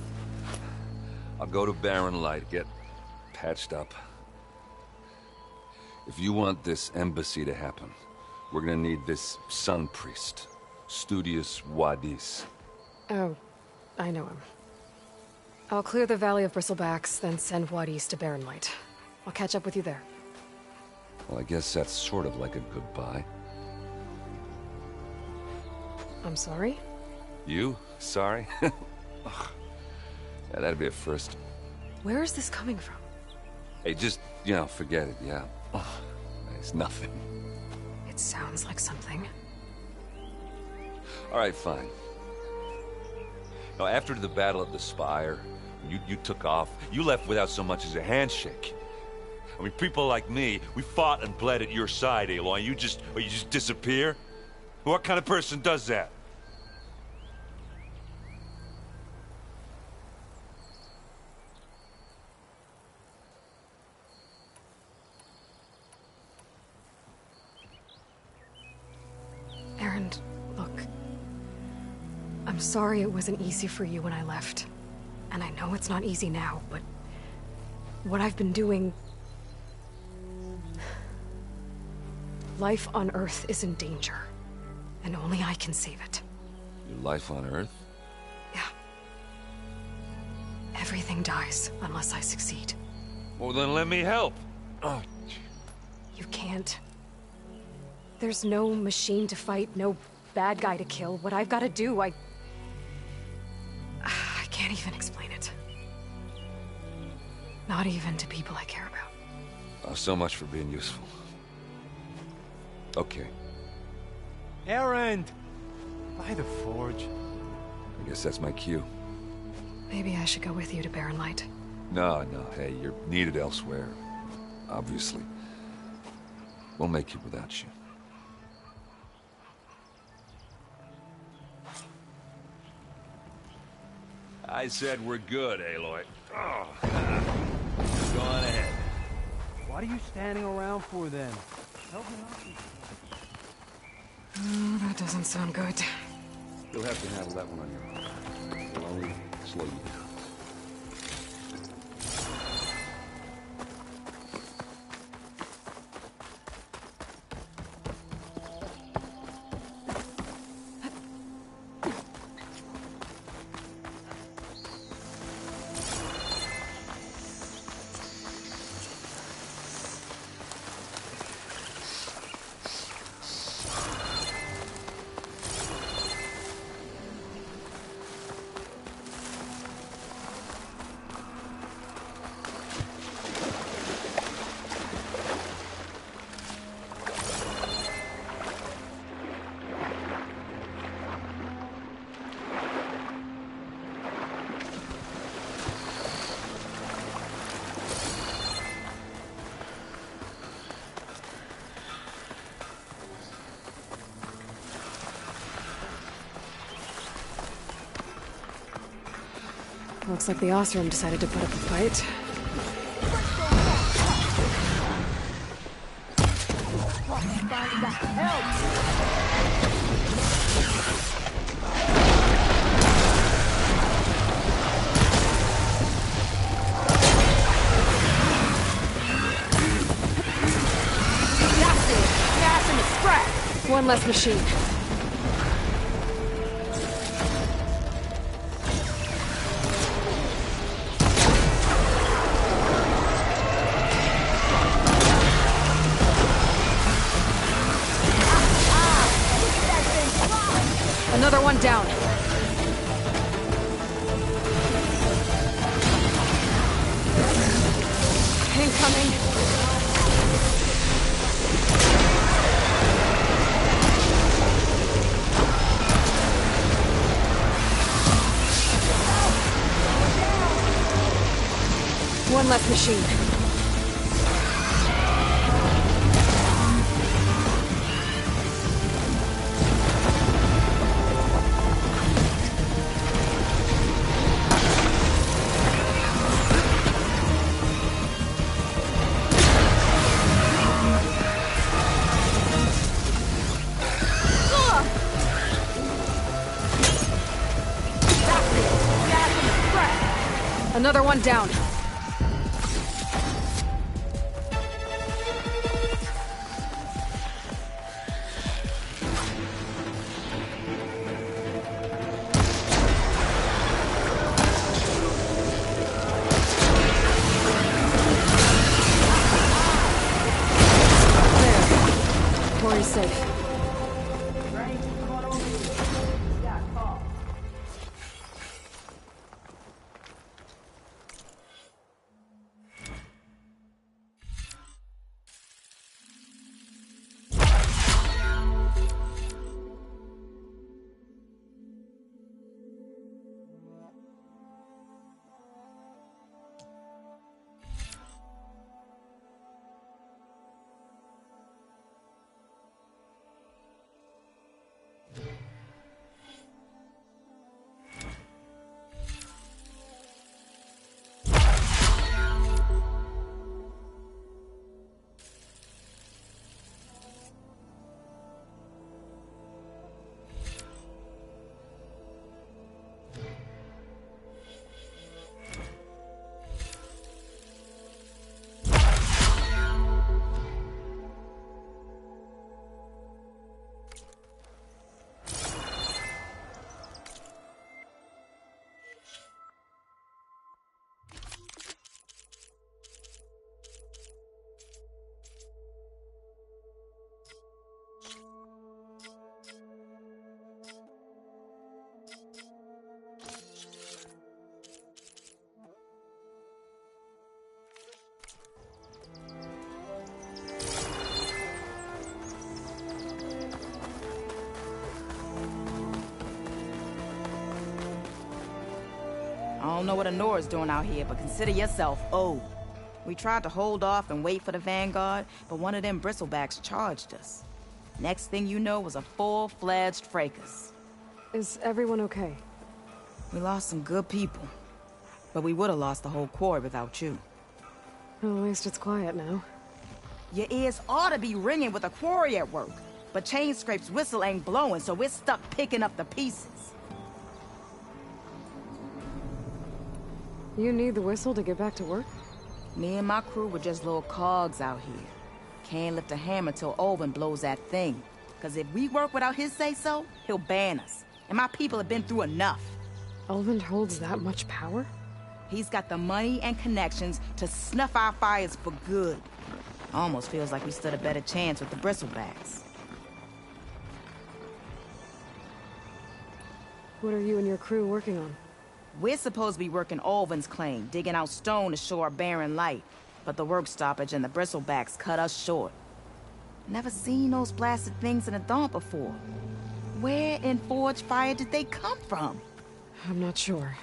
I'll go to Barren Light, get patched up. If you want this embassy to happen, we're gonna need this Sun Priest, Studius Wadis. Oh, I know him. I'll clear the Valley of Bristlebacks, then send Watt East to Barren Light. I'll catch up with you there. Well, I guess that's sort of like a goodbye. I'm sorry? You? Sorry? Ugh. Yeah, that'd be a first. Where is this coming from? Hey, just, forget it, yeah. Ugh. It's nothing. It sounds like something. All right, fine. Now, after the Battle of the Spire, you took off, you left without so much as a handshake. I mean, people like me, we fought and bled at your side, Aloy. You just disappear? What kind of person does that? Erend, look. I'm sorry it wasn't easy for you when I left. And I know it's not easy now, but what I've been doing... Life on Earth is in danger, and only I can save it. Your life on Earth? Yeah. Everything dies unless I succeed. Well, then let me help. Oh. You can't. There's no machine to fight, no bad guy to kill. What I've got to do, I can't even explain it. Not even to people I care about. Oh, so much for being useful. Okay. Erend! By the forge. I guess that's my cue. Maybe I should go with you to Barren Light. No, hey, you're needed elsewhere. Obviously. We'll make it without you. I said we're good, Aloy. Oh. Go on ahead. What are you standing around for then? Help me out. That doesn't sound good. You'll have to handle that one on your own. It'll only slow you down. Looks like the Osram decided to put up a fight. One less machine. Another one down. Incoming. One less machine. Another one down. Stay safe. I don't know what Anora's doing out here, but consider yourself owed. We tried to hold off and wait for the Vanguard, but one of them bristlebacks charged us. Next thing you know was a full-fledged fracas. Is everyone okay? We lost some good people, but we would have lost the whole quarry without you. Well, at least it's quiet now. Your ears ought to be ringing with a quarry at work, but Chainscrape's whistle ain't blowing, so we're stuck picking up the pieces. You need the whistle to get back to work? Me and my crew were just little cogs out here. Can't lift a hammer till Olvin blows that thing. Cause if we work without his say-so, he'll ban us. And my people have been through enough. Olvin holds that much power? He's got the money and connections to snuff our fires for good. Almost feels like we stood a better chance with the bristlebacks. What are you and your crew working on? We're supposed to be working Olvin's claim, digging out stone to show our barren light. But the work stoppage and the bristlebacks cut us short. Never seen those blasted things in a dawn before. Where in Forge Fire did they come from? I'm not sure.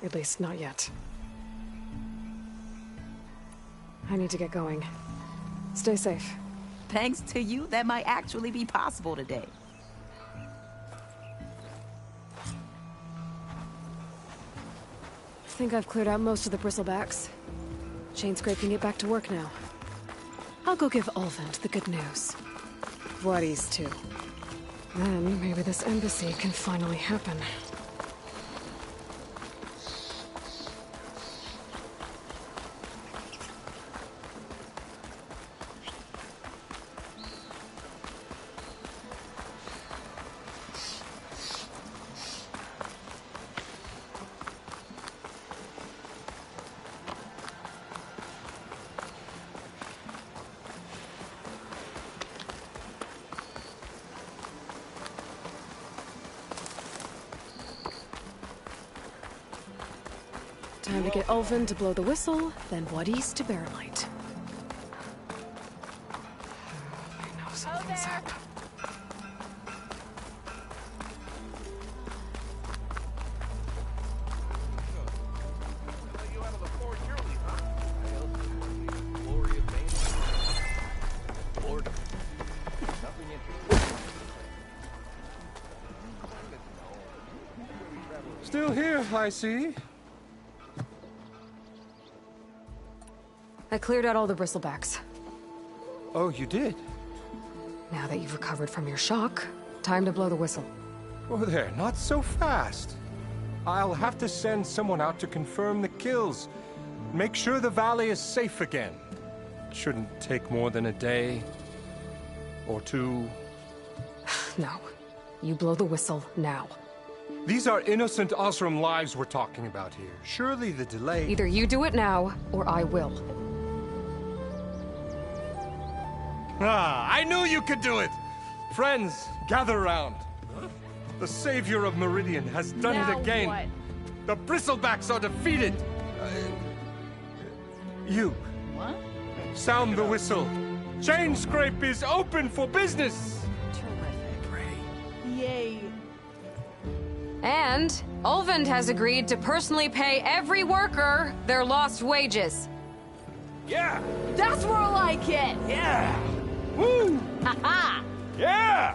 At least not yet. I need to get going. Stay safe. Thanks to you, that might actually be possible today. I think I've cleared out most of the bristlebacks. Chainscrape can get back to work now. I'll go give Ulvund the good news. Wadis too. Then maybe this embassy can finally happen. Time to get Ulvund to blow the whistle, then Wadis to bear light. I know something's up. Still here, I see. I cleared out all the bristlebacks. Oh, you did? Now that you've recovered from your shock, time to blow the whistle. Oh there, not so fast. I'll have to send someone out to confirm the kills. Make sure the valley is safe again. It shouldn't take more than a day. Or two. No. You blow the whistle now. These are innocent Osram lives we're talking about here. Surely the delay... Either you do it now, or I will. Ah, I knew you could do it! Friends, gather round. The savior of Meridian has done it again. What? The Bristlebacks are defeated. You. What? Sound the whistle. Chainscrape is open for business. Yay. And Ulvund has agreed to personally pay every worker their lost wages. Yeah! That's more like it! Yeah! Woo! Ha-ha! Yeah!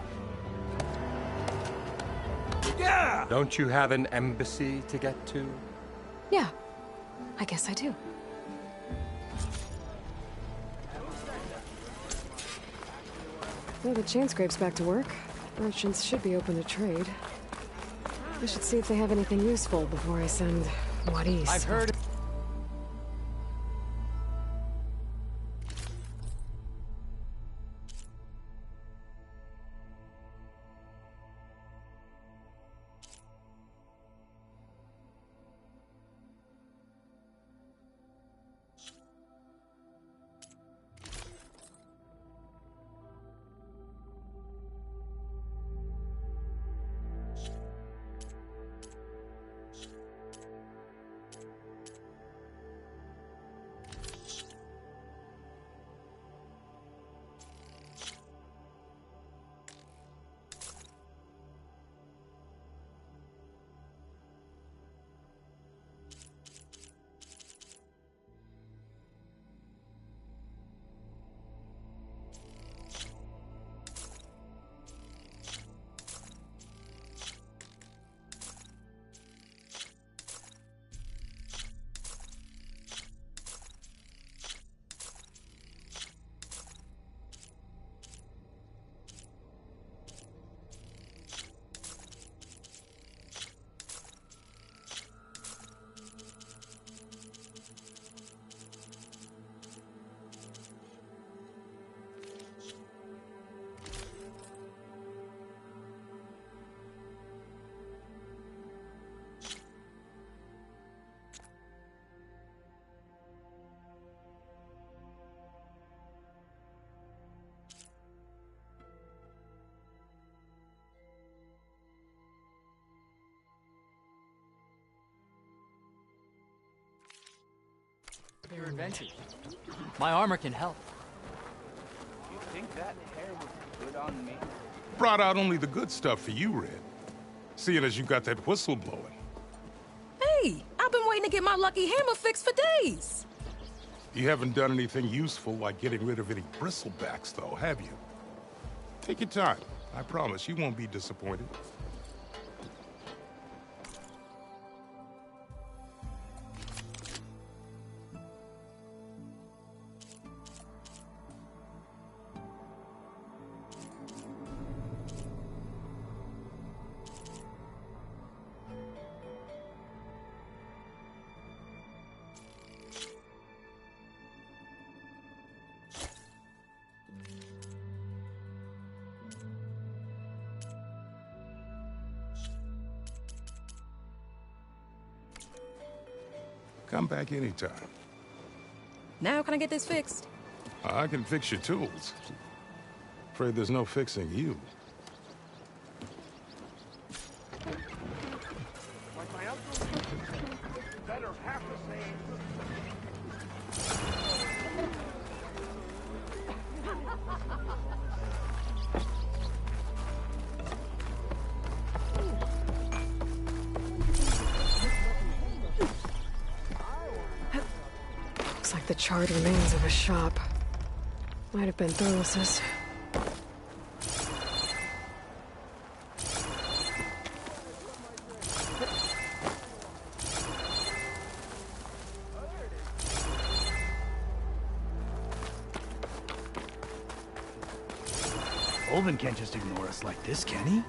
Yeah! Don't you have an embassy to get to? Yeah, I guess I do. Well, the Chainscrape's back to work. Merchants should be open to trade. I should see if they have anything useful before I send Wadis. I've heard... Your invention. My armor can help. You think that hair would be good on me? Brought out only the good stuff for you, Red. Seeing as you got that whistle blowing. Hey, I've been waiting to get my lucky hammer fixed for days. You haven't done anything useful like getting rid of any bristlebacks, though, have you? Take your time. I promise you won't be disappointed. Come back anytime. Now can I get this fixed? I can fix your tools. Afraid there's no fixing you. Like my uncle, better half the same. Looks like the charred remains of a shop. Might have been Thoris's. Ulvund can't just ignore us like this, can he?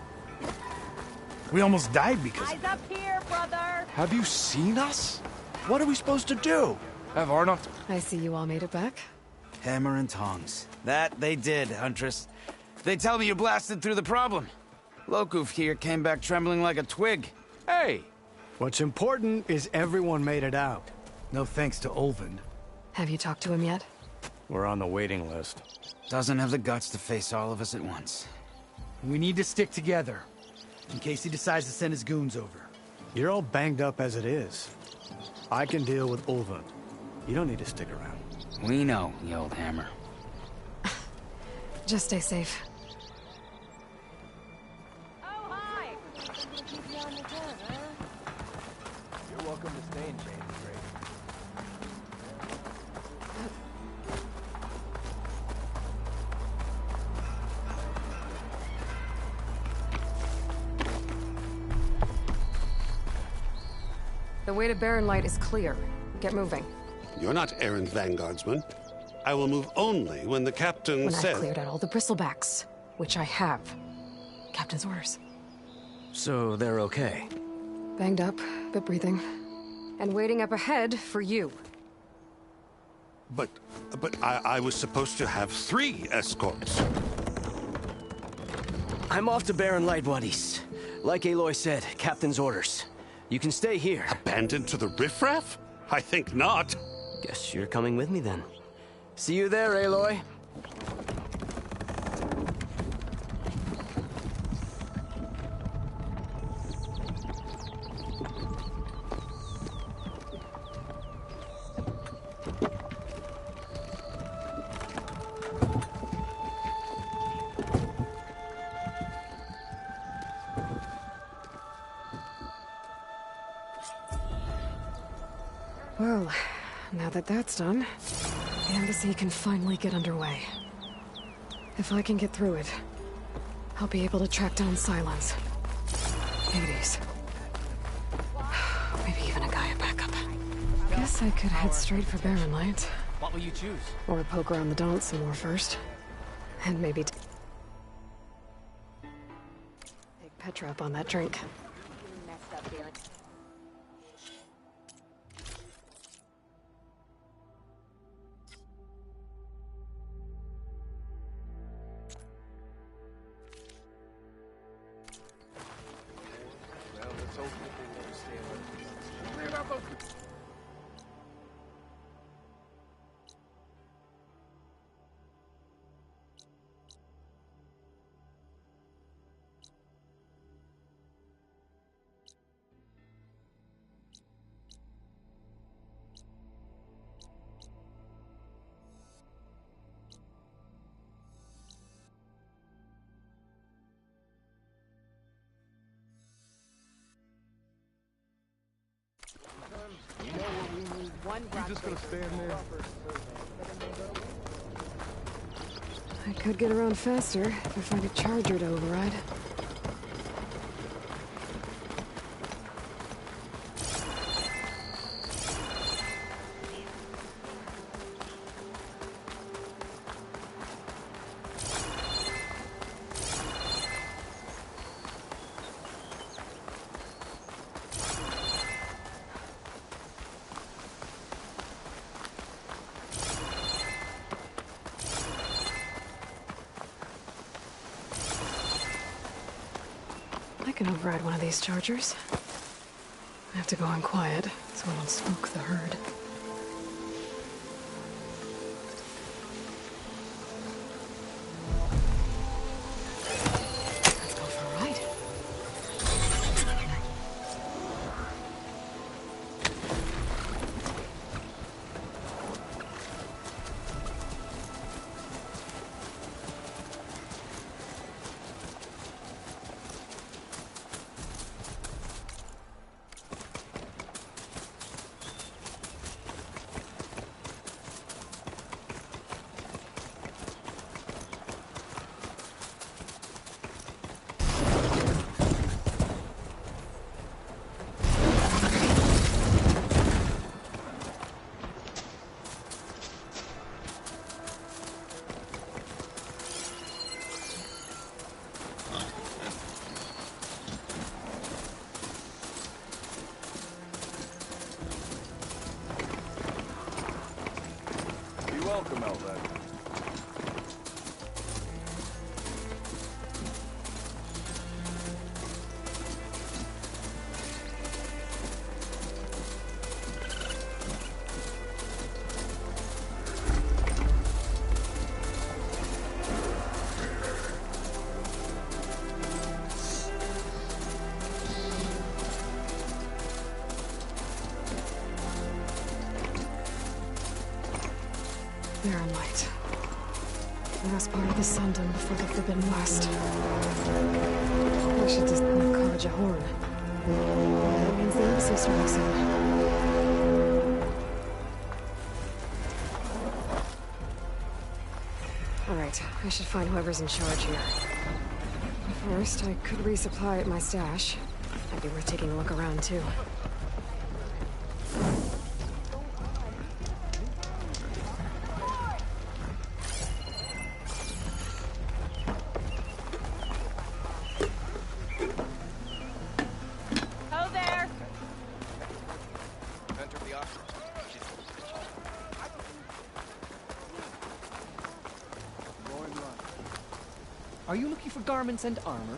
We almost died because... Eyes up here, brother! Have you seen us? What are we supposed to do? Have Arnold... I see you all made it back. Hammer and tongs. That they did, Huntress. They tell me you blasted through the problem. Lokuf here came back trembling like a twig. Hey! What's important is everyone made it out. No thanks to Ulvund. Have you talked to him yet? We're on the waiting list. Doesn't have the guts to face all of us at once. We need to stick together, in case he decides to send his goons over. You're all banged up as it is. I can deal with Ulvund. You don't need to stick around. We know, you old hammer. Just stay safe. You're welcome to stay in Chainscrape. The way to Barren Light is clear. Get moving. You're not errand vanguardsman. I will move only when the captain When says... I've cleared out all the bristlebacks, which I have. Captain's orders. So they're okay? Banged up, but breathing. And waiting up ahead for you. But I was supposed to have 3 escorts. I'm off to Barren Light, buddies. Like Aloy said, Captain's orders. You can stay here. Abandoned to the riffraff? I think not. Guess you're coming with me then. See you there, Aloy. Well, now that that's done, the embassy can finally get underway. If I can get through it, I'll be able to track down Silence. Hades. Maybe even a Gaia backup. Guess I could head straight for Barren Light. What will you choose? Or poke around the Daunt some more first. And maybe take Petra up on that drink. You're just gonna stand there? I could get around faster if I find a charger to override. I can override one of these chargers. I have to go in quiet, so I don't spook the herd. Let's go for a ride. Barren Light. Last part of the Sundom before the Forbidden West. I should just call Jahorn. That means the embassy strikes soon. Alright, I should find whoever's in charge here. First, I could resupply at my stash. Might be worth taking a look around, too. Ho there! Enter the office. Are you looking for garments and armor?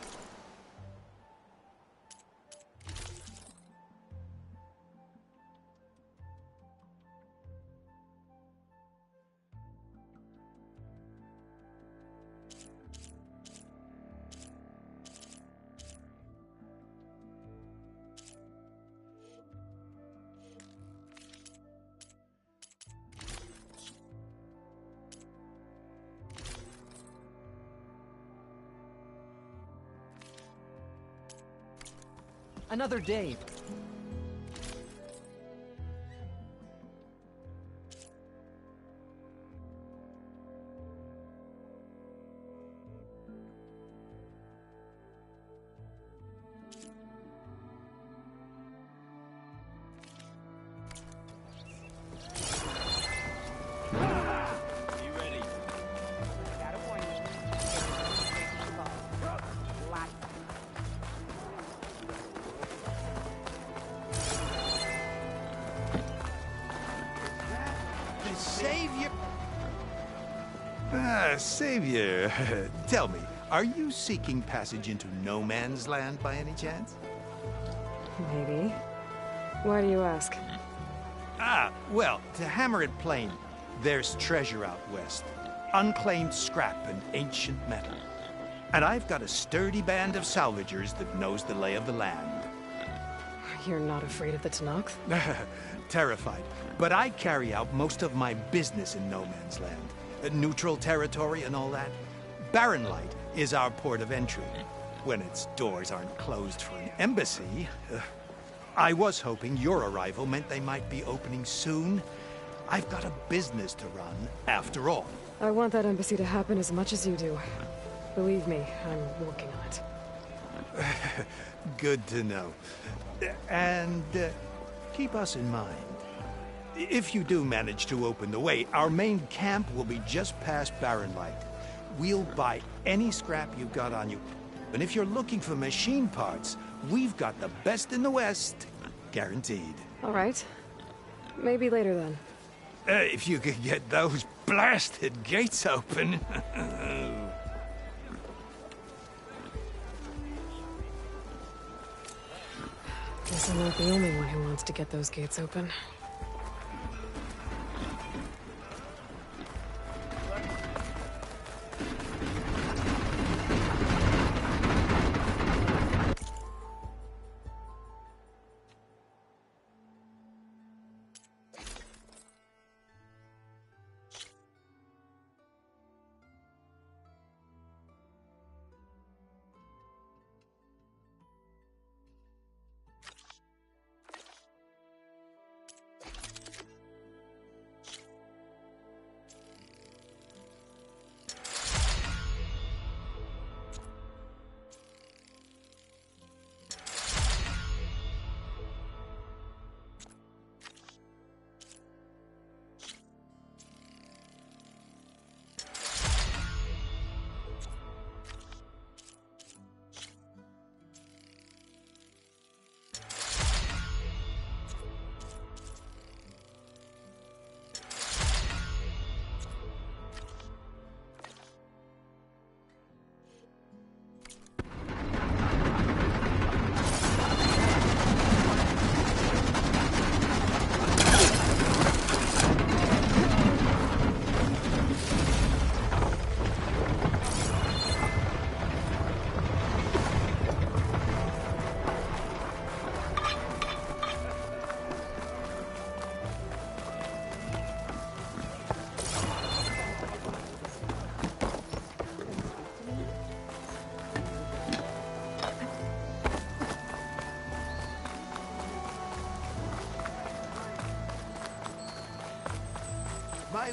Another day. Savior! Savior, tell me, are you seeking passage into no man's land by any chance? Maybe. Why do you ask? Well, to hammer it plain, there's treasure out west. Unclaimed scrap and ancient metal. And I've got a sturdy band of salvagers that knows the lay of the land. You're not afraid of the Tenakth? Terrified. But I carry out most of my business in no man's land. Neutral territory and all that. Barren Light is our port of entry. When its doors aren't closed for an embassy. I was hoping your arrival meant they might be opening soon. I've got a business to run, after all. I want that embassy to happen as much as you do. Believe me, I'm working on it. Good to know. And keep us in mind. If you do manage to open the way, our main camp will be just past Barren Light. We'll buy any scrap you've got on you. And if you're looking for machine parts, we've got the best in the West. Guaranteed. All right. Maybe later then. If you could get those blasted gates open. Guess I'm not the only one who wants to get those gates open.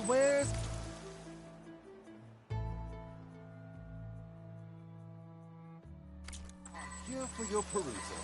wares. I'm here for your perusal.